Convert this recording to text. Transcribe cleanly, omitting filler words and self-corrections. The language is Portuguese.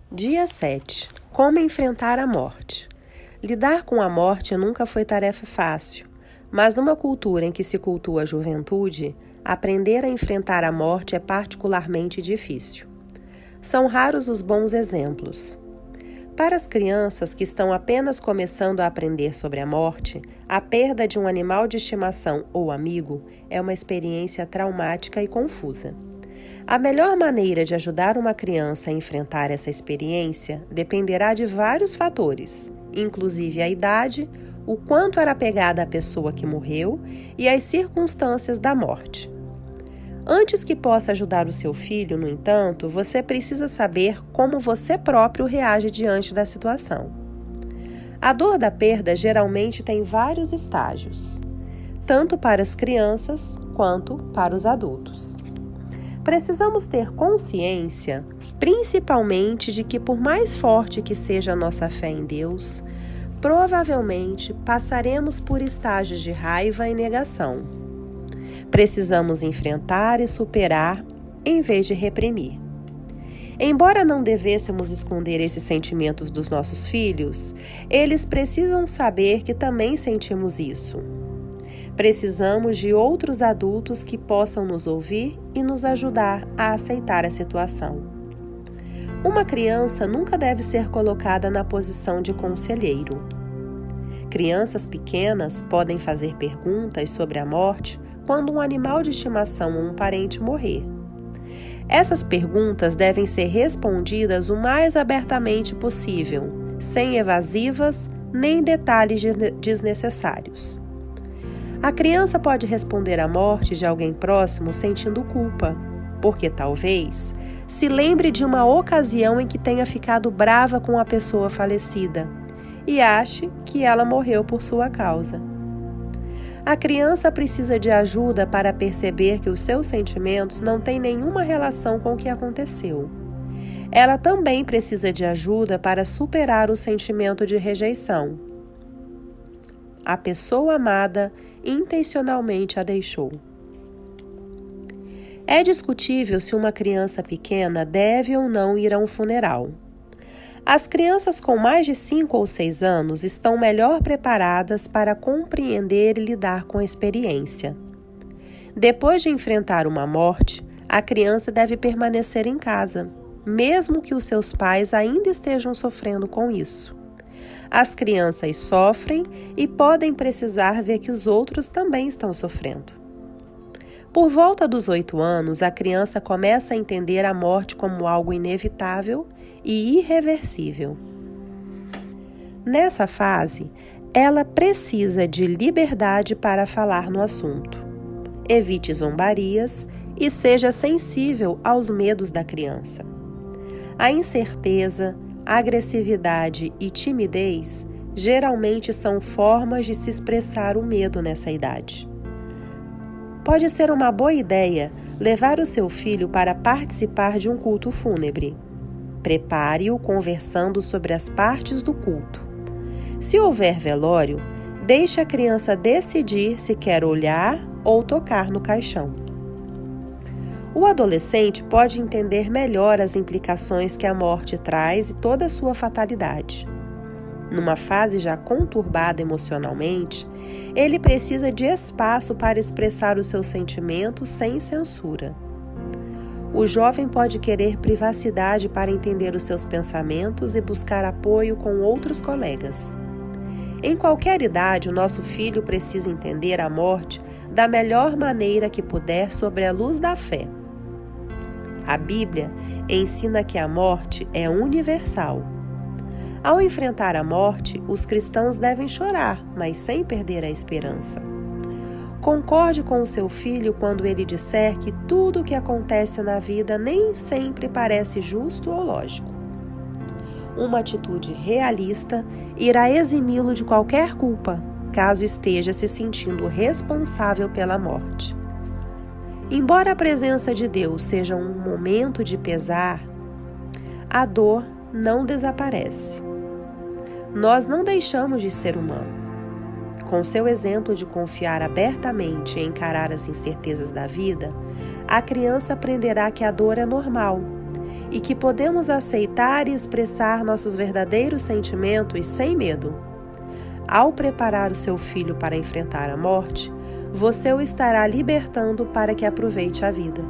Dia 7. Como enfrentar a morte. Lidar com a morte nunca foi tarefa fácil, mas numa cultura em que se cultua a juventude, aprender a enfrentar a morte é particularmente difícil. São raros os bons exemplos. Para as crianças que estão apenas começando a aprender sobre a morte, a perda de um animal de estimação ou amigo é uma experiência traumática e confusa. A melhor maneira de ajudar uma criança a enfrentar essa experiência dependerá de vários fatores, inclusive a idade, o quanto era apegada à pessoa que morreu e as circunstâncias da morte. Antes que possa ajudar o seu filho, no entanto, você precisa saber como você próprio reage diante da situação. A dor da perda geralmente tem vários estágios, tanto para as crianças quanto para os adultos. Precisamos ter consciência, principalmente, de que por mais forte que seja a nossa fé em Deus, provavelmente passaremos por estágios de raiva e negação. Precisamos enfrentar e superar em vez de reprimir. Embora não devêssemos esconder esses sentimentos dos nossos filhos, eles precisam saber que também sentimos isso. Precisamos de outros adultos que possam nos ouvir e nos ajudar a aceitar a situação. Uma criança nunca deve ser colocada na posição de conselheiro. Crianças pequenas podem fazer perguntas sobre a morte quando um animal de estimação ou um parente morrer. Essas perguntas devem ser respondidas o mais abertamente possível, sem evasivas nem detalhes desnecessários. A criança pode responder à morte de alguém próximo sentindo culpa, porque talvez se lembre de uma ocasião em que tenha ficado brava com a pessoa falecida e ache que ela morreu por sua causa. A criança precisa de ajuda para perceber que os seus sentimentos não têm nenhuma relação com o que aconteceu. Ela também precisa de ajuda para superar o sentimento de rejeição. A pessoa amada intencionalmente a deixou. É discutível se uma criança pequena deve ou não ir a um funeral. As crianças com mais de 5 ou 6 anos estão melhor preparadas para compreender e lidar com a experiência. Depois de enfrentar uma morte, a criança deve permanecer em casa, mesmo que os seus pais ainda estejam sofrendo com isso. As crianças sofrem e podem precisar ver que os outros também estão sofrendo. Por volta dos 8 anos, a criança começa a entender a morte como algo inevitável e irreversível. Nessa fase, ela precisa de liberdade para falar no assunto. Evite zombarias e seja sensível aos medos da criança. A incerteza, agressividade e timidez geralmente são formas de se expressar o medo nessa idade. Pode ser uma boa ideia levar o seu filho para participar de um culto fúnebre. Prepare-o conversando sobre as partes do culto. Se houver velório, deixe a criança decidir se quer olhar ou tocar no caixão. O adolescente pode entender melhor as implicações que a morte traz e toda a sua fatalidade. Numa fase já conturbada emocionalmente, ele precisa de espaço para expressar os seus sentimentos sem censura. O jovem pode querer privacidade para entender os seus pensamentos e buscar apoio com outros colegas. Em qualquer idade, o nosso filho precisa entender a morte da melhor maneira que puder sob a luz da fé. A Bíblia ensina que a morte é universal. Ao enfrentar a morte, os cristãos devem chorar, mas sem perder a esperança. Concorde com o seu filho quando ele disser que tudo o que acontece na vida nem sempre parece justo ou lógico. Uma atitude realista irá eximi-lo de qualquer culpa, caso esteja se sentindo responsável pela morte. Embora a presença de Deus seja um momento de pesar, a dor não desaparece. Nós não deixamos de ser humanos. Com seu exemplo de confiar abertamente e encarar as incertezas da vida, a criança aprenderá que a dor é normal e que podemos aceitar e expressar nossos verdadeiros sentimentos sem medo. Ao preparar o seu filho para enfrentar a morte, você o estará libertando para que aproveite a vida.